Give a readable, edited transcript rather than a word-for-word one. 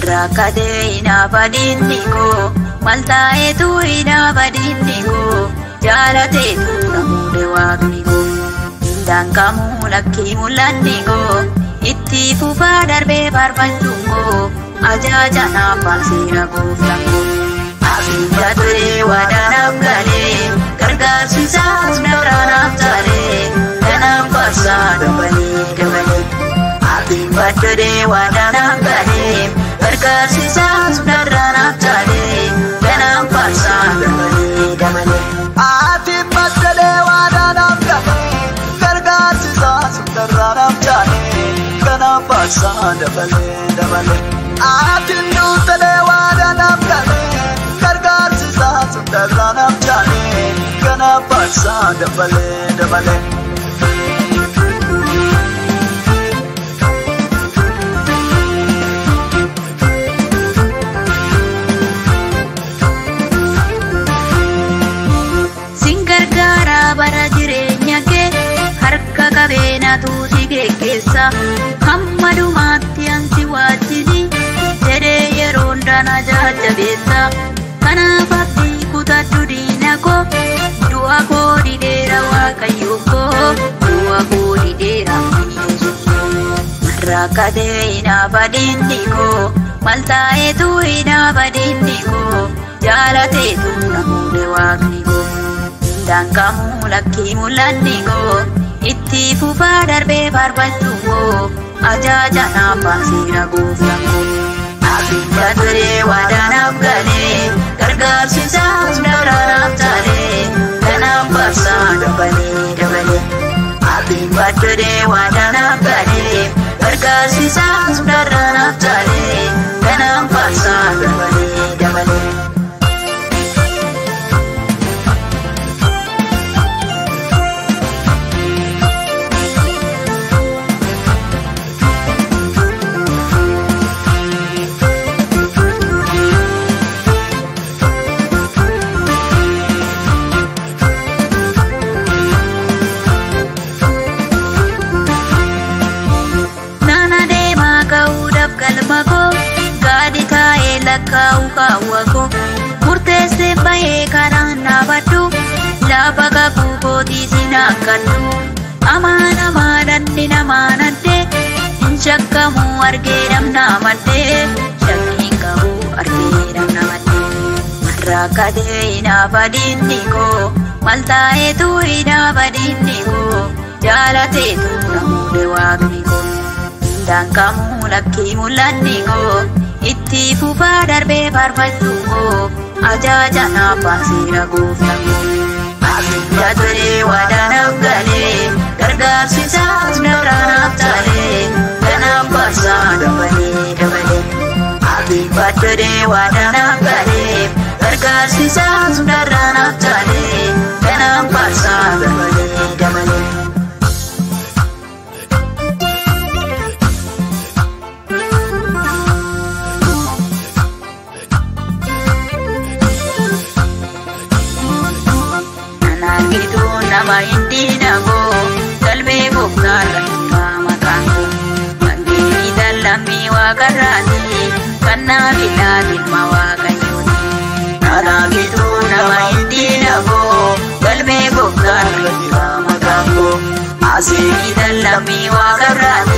Rakade ina badinni ko maltae tu ina badinni ko jalate tu namude waqni ko dan kamu lakki mulanni ko itti fufa darbe barbachu ko aja jana pasira ko flango asinda ture wadana gale gargar sisa sunarana tare dana pasa dabani dabani asinda ture wadana gale gargar sisa sunarana tare dana pasa dabani dabani asinda ture wadana gale gargar sisa sunarana tare dana pasa dabani dabani asinda ture wadana gale gargar sisa sunarana tare dana pasa dabani dabani bara jirenya ke harka kabena tu sige kesa hammadu matyan si wajidi tere yeronda na jaja besa kana pati kutatu dina ko dua ko di dera wa kayuko dua ko di dera rakade ina badindi ko maltae tu ina badindi ko jalate tu namude waqni ko dan kamu lakki mulanni ko itti fufa darbe barbachu ko aja jana pasira ko flango asinda ture wadana gale gargar sisa sunarana tare dana pasa dabani dabani asinda ture wadana gale gargar sisa sunarana tare dana pasa dabani dabani kau kawaku murtese bae karana batu labaga budi sinakatu amana madanni namanate inshakamu argeram namate shakikamu argeram namate rakade ina badinni ko maltae tu ina badinni ko jalate tu namude waqni ko dan kamu lakki mulanni ko itti fufa darbe barbachu ko aja jana pasira ko flango asinda ture wadana gale gargar sisa sunarana tare dana pasa dabani dabani asinda ture wadana gale gargar sisa sunarana tare dana pasa dabani dabani nama indina go kalbe bukar kama kango bangiri dalami wa karani kanna biladin mawa kanyuni nana gitu nama indina go kalbe bukar kama kango asiri dalami wa karani